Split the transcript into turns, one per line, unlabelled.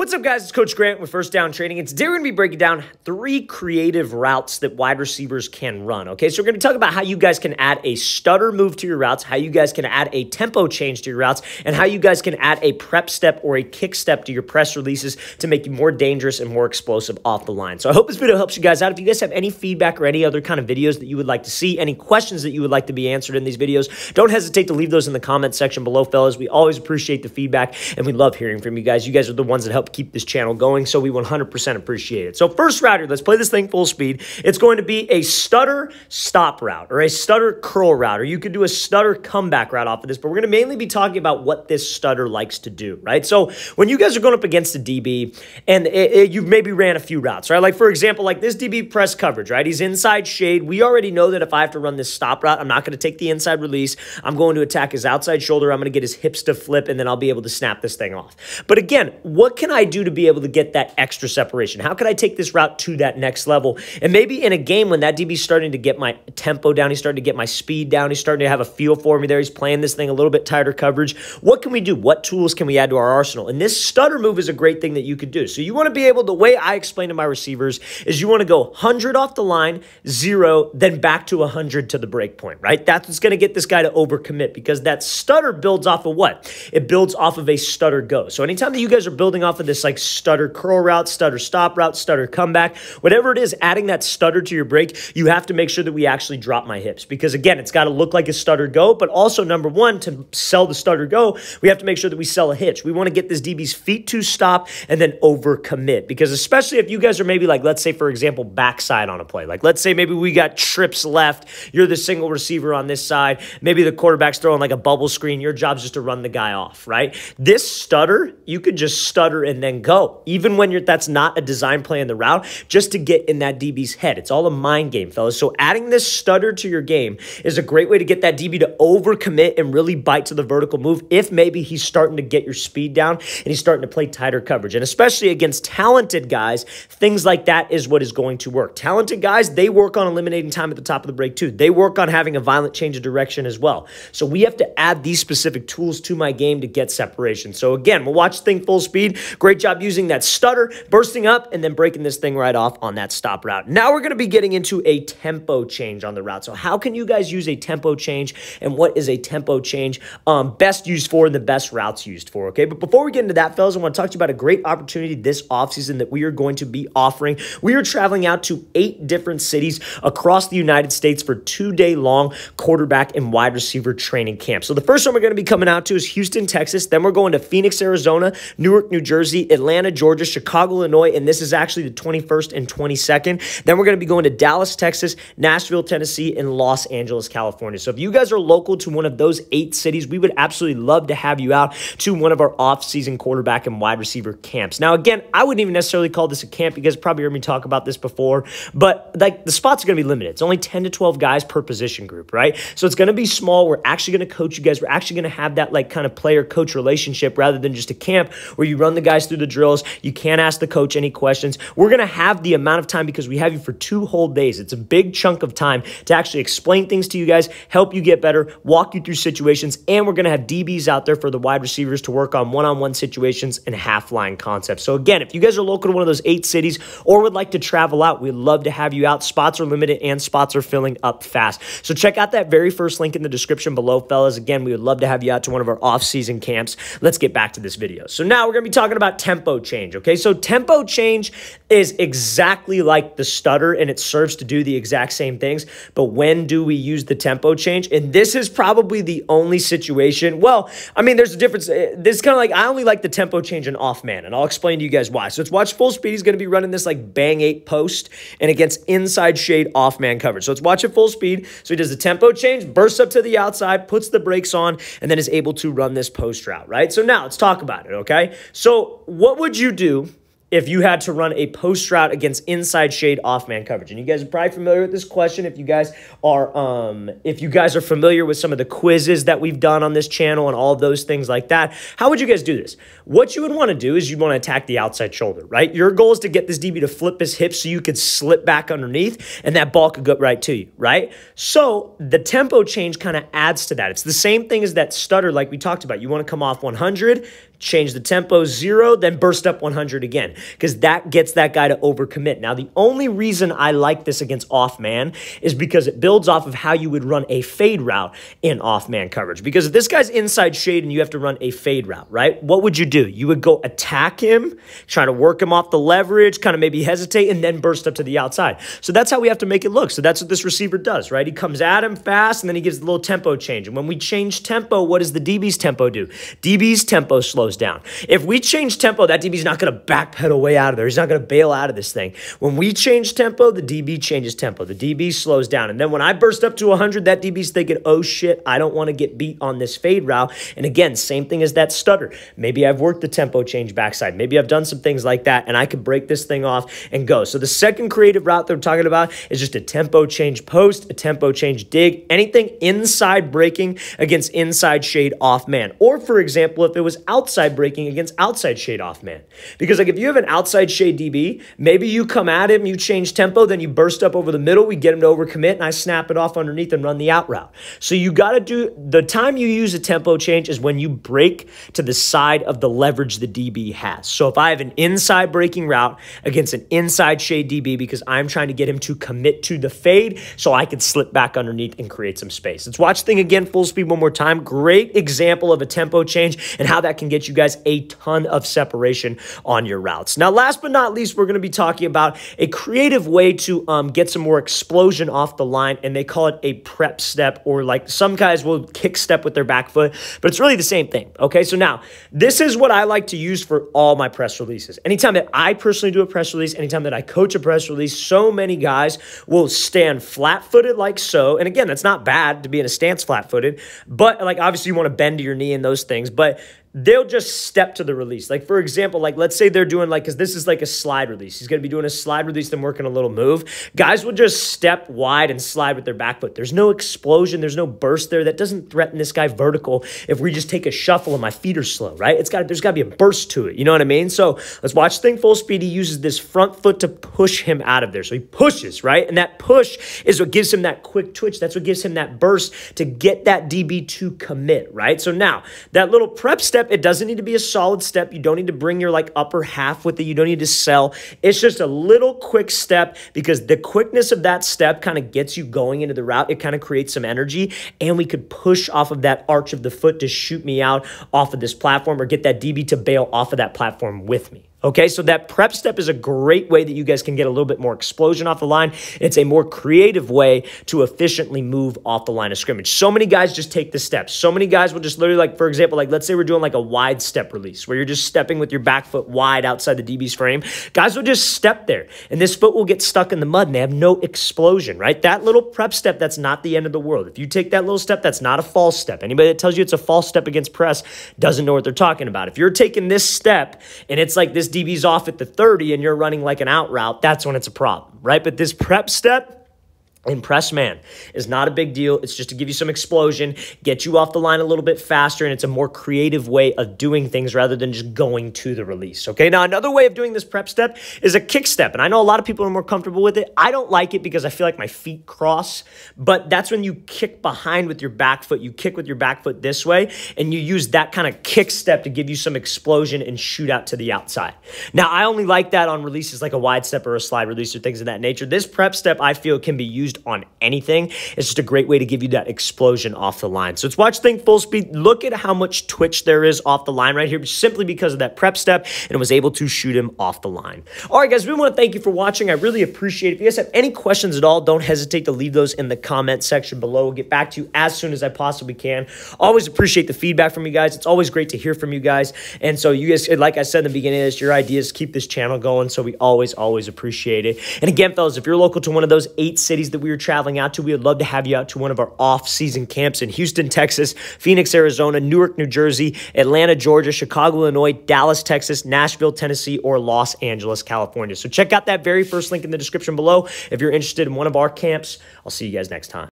What's up, guys? It's Coach Grant with First Down Training, and today we're going to be breaking down 3 creative routes that wide receivers can run, okay? So we're going to talk about how you guys can add a stutter move to your routes, how you guys can add a tempo change to your routes, and how you guys can add a prep step or a kick step to your press releases to make you more dangerous and more explosive off the line. So I hope this video helps you guys out. If you guys have any feedback or any other kind of videos that you would like to see, any questions that you would like to be answered in these videos, don't hesitate to leave those in the comment section below, fellas. We always appreciate the feedback, and we love hearing from you guys. You guys are the ones that help keep this channel going, so we 100% appreciate it. So first route here, let's play this thing full speed. It's going to be a stutter stop route or a stutter curl route, or you could do a stutter comeback route off of this, but we're going to mainly be talking about what this stutter likes to do, right? So when you guys are going up against a DB and you've maybe ran a few routes, right? Like for example, like this DB press coverage, right? He's inside shade. We already know that if I have to run this stop route, I'm not going to take the inside release. I'm going to attack his outside shoulder. I'm going to get his hips to flip, and then I'll be able to snap this thing off. But again, what can I do to be able to get that extra separation? How can I take this route to that next level? And maybe in a game when that DB's starting to get my tempo down, he's starting to get my speed down, he's starting to have a feel for me there, he's playing this thing a little bit tighter coverage. What can we do? What tools can we add to our arsenal? And this stutter move is a great thing that you could do. So you want to be able, the way I explain to my receivers is you want to go 100 off the line, 0, then back to 100 to the break point, right? That's what's going to get this guy to overcommit, because that stutter builds off of what? It builds off of a stutter go. So anytime that you guys are building off of this like stutter curl route, stutter stop route, stutter comeback, whatever it is, adding that stutter to your break, you have to make sure that we actually drop my hips, because again, it's got to look like a stutter go, but also number one, to sell the stutter go, we have to make sure that we sell a hitch. We want to get this DB's feet to stop and then overcommit, because especially if you guys are maybe like, let's say for example, backside on a play, like let's say maybe we got trips left, you're the single receiver on this side, maybe the quarterback's throwing like a bubble screen, your job's just to run the guy off, right? This stutter, you could just stutter and then go, even when that's not a design play in the route, just to get in that DB's head. It's all a mind game, fellas. So adding this stutter to your game is a great way to get that DB to overcommit and really bite to the vertical move if maybe he's starting to get your speed down and he's starting to play tighter coverage. And especially against talented guys, things like that is what is going to work. Talented guys, they work on eliminating time at the top of the break too. They work on having a violent change of direction as well. So we have to add these specific tools to my game to get separation. So again, we'll watch the thing full speed. Great job using that stutter, bursting up, and then breaking this thing right off on that stop route. Now we're going to be getting into a tempo change on the route. So how can you guys use a tempo change, and what is a tempo change best used for and the best routes used for, okay? But before we get into that, fellas, I want to talk to you about a great opportunity this offseason that we are going to be offering. We are traveling out to 8 different cities across the United States for 2-day-long quarterback and wide receiver training camp. So the first one we're going to be coming out to is Houston, Texas. Then we're going to Phoenix, Arizona, Newark, New Jersey, Atlanta, Georgia, Chicago, Illinois, and this is actually the 21st and 22nd. Then we're going to be going to Dallas, Texas, Nashville, Tennessee, and Los Angeles, California. So if you guys are local to one of those 8 cities, we would absolutely love to have you out to one of our off-season quarterback and wide receiver camps. Now, again, I wouldn't even necessarily call this a camp. You guys probably heard me talk about this before, but like the spots are going to be limited. It's only 10 to 12 guys per position group, right? So it's going to be small. We're actually going to coach you guys. We're actually going to have that like kind of player-coach relationship rather than just a camp where you run the guys through the drills. You can't ask the coach any questions. We're going to have the amount of time because we have you for 2 whole days. It's a big chunk of time to actually explain things to you guys, help you get better, walk you through situations, and we're going to have DBs out there for the wide receivers to work on one-on-one situations and half-line concepts. So again, if you guys are local to one of those 8 cities or would like to travel out, we'd love to have you out. Spots are limited and spots are filling up fast. So check out that very first link in the description below, fellas. Again, we would love to have you out to one of our off-season camps. Let's get back to this video. So now we're going to be talking about tempo change, okay? So tempo change is exactly like the stutter, and it serves to do the exact same things, but when do we use the tempo change? And this is probably the only situation, well, I mean, there's a difference. This is kind of like, I only like the tempo change in off man, and I'll explain to you guys why. So let's watch full speed. He's going to be running this like bang 8 post and against inside shade off man coverage. So let's watch it full speed. So he does the tempo change, bursts up to the outside, puts the brakes on, and then is able to run this post route, right? So now let's talk about it, okay? So what would you do if you had to run a post route against inside shade off man coverage? And you guys are probably familiar with this question if you guys are familiar with some of the quizzes that we've done on this channel and all of those things like that. How would you guys do this? What you would want to do is you'd want to attack the outside shoulder, right? Your goal is to get this DB to flip his hips so you could slip back underneath and that ball could go right to you, right? So the tempo change kind of adds to that. It's the same thing as that stutter like we talked about. You want to come off 100, change the tempo 0, then burst up 100 again, because that gets that guy to overcommit. Now, the only reason I like this against off-man is because it builds off of how you would run a fade route in off-man coverage. Because if this guy's inside shade and you have to run a fade route, right, what would you do? You would go attack him, trying to work him off the leverage, kind of maybe hesitate, and then burst up to the outside. So that's how we have to make it look. So that's what this receiver does, right? He comes at him fast, and then he gives a little tempo change. And when we change tempo, what does the DB's tempo do? DB's tempo slows down. If we change tempo, that DB's not going to backpedal way out of there. He's not going to bail out of this thing. When we change tempo, the DB changes tempo. The DB slows down. And then when I burst up to 100, that DB's thinking, oh shit, I don't want to get beat on this fade route. And again, same thing as that stutter. Maybe I've worked the tempo change backside. Maybe I've done some things like that, and I could break this thing off and go. So the second creative route that I'm talking about is just a tempo change post, a tempo change dig, anything inside breaking against inside shade off man. Or for example, if it was outside breaking against outside shade off man. Because like if you have an outside shade DB, maybe you come at him, you change tempo, then you burst up over the middle, we get him to overcommit, and I snap it off underneath and run the out route. So you got to do, the time you use a tempo change is when you break to the side of the leverage the DB has. So if I have an inside breaking route against an inside shade DB because I'm trying to get him to commit to the fade so I can slip back underneath and create some space. Let's watch the thing again full speed one more time. Great example of a tempo change and how that can get you guys a ton of separation on your routes. Now, last but not least, we're going to be talking about a creative way to get some more explosion off the line, and they call it a prep step, or like some guys will kick step with their back foot, but it's really the same thing. Okay, so now this is what I like to use for all my press releases. Anytime that I personally do a press release, anytime that I coach a press release, so many guys will stand flat-footed like so. And again, that's not bad to be in a stance flat-footed, but like obviously you want to bend to your knee and those things, but they'll just step to the release. Like, for example, like let's say they're doing like, because this is like a slide release. He's going to be doing a slide release, then working a little move. Guys will just step wide and slide with their back foot. There's no explosion. There's no burst there. That doesn't threaten this guy vertical if we just take a shuffle and my feet are slow, right? There's got to be a burst to it. You know what I mean? So let's watch the thing full speed. He uses this front foot to push him out of there. So he pushes, right? And that push is what gives him that quick twitch. That's what gives him that burst to get that DB to commit, right? So now that little prep step, it doesn't need to be a solid step. You don't need to bring your like upper half with it. You don't need to sell. It's just a little quick step, because the quickness of that step kind of gets you going into the route. It kind of creates some energy, and we could push off of that arch of the foot to shoot me out off of this platform, or get that DB to bail off of that platform with me. Okay, so that prep step is a great way that you guys can get a little bit more explosion off the line. It's a more creative way to efficiently move off the line of scrimmage. So many guys just take the steps. So many guys will just literally, like, for example, like let's say we're doing like a wide step release where you're just stepping with your back foot wide outside the DB's frame. Guys will just step there, and this foot will get stuck in the mud, and they have no explosion, right? That little prep step, that's not the end of the world. If you take that little step, that's not a false step. Anybody that tells you it's a false step against press doesn't know what they're talking about. If you're taking this step and it's like this DB's off at the 30 and you're running like an out route, that's when it's a problem, right? But this prep step in press man is not a big deal. It's just to give you some explosion, get you off the line a little bit faster, and it's a more creative way of doing things rather than just going to the release. Okay, now another way of doing this prep step is a kick step, and I know a lot of people are more comfortable with it. I don't like it because I feel like my feet cross, but that's when you kick behind with your back foot. You kick with your back foot this way, and you use that kind of kick step to give you some explosion and shoot out to the outside. Now, I only like that on releases like a wide step or a slide release or things of that nature. This prep step, I feel, can be used on anything. It's just a great way to give you that explosion off the line. So let's watch the thing full speed. Look at how much twitch there is off the line right here, simply because of that prep step, and was able to shoot him off the line. All right, guys, we want to thank you for watching. I really appreciate it. If you guys have any questions at all, don't hesitate to leave those in the comment section below. We'll get back to you as soon as I possibly can. Always appreciate the feedback from you guys. It's always great to hear from you guys. And so you guys, like I said in the beginning of this, your ideas keep this channel going. So we always appreciate it. And again, fellas, if you're local to one of those 8 cities that we were traveling out to, we would love to have you out to one of our off-season camps in Houston, Texas, Phoenix, Arizona, Newark, New Jersey, Atlanta, Georgia, Chicago, Illinois, Dallas, Texas, Nashville, Tennessee, or Los Angeles, California. So check out that very first link in the description below if you're interested in one of our camps. I'll see you guys next time.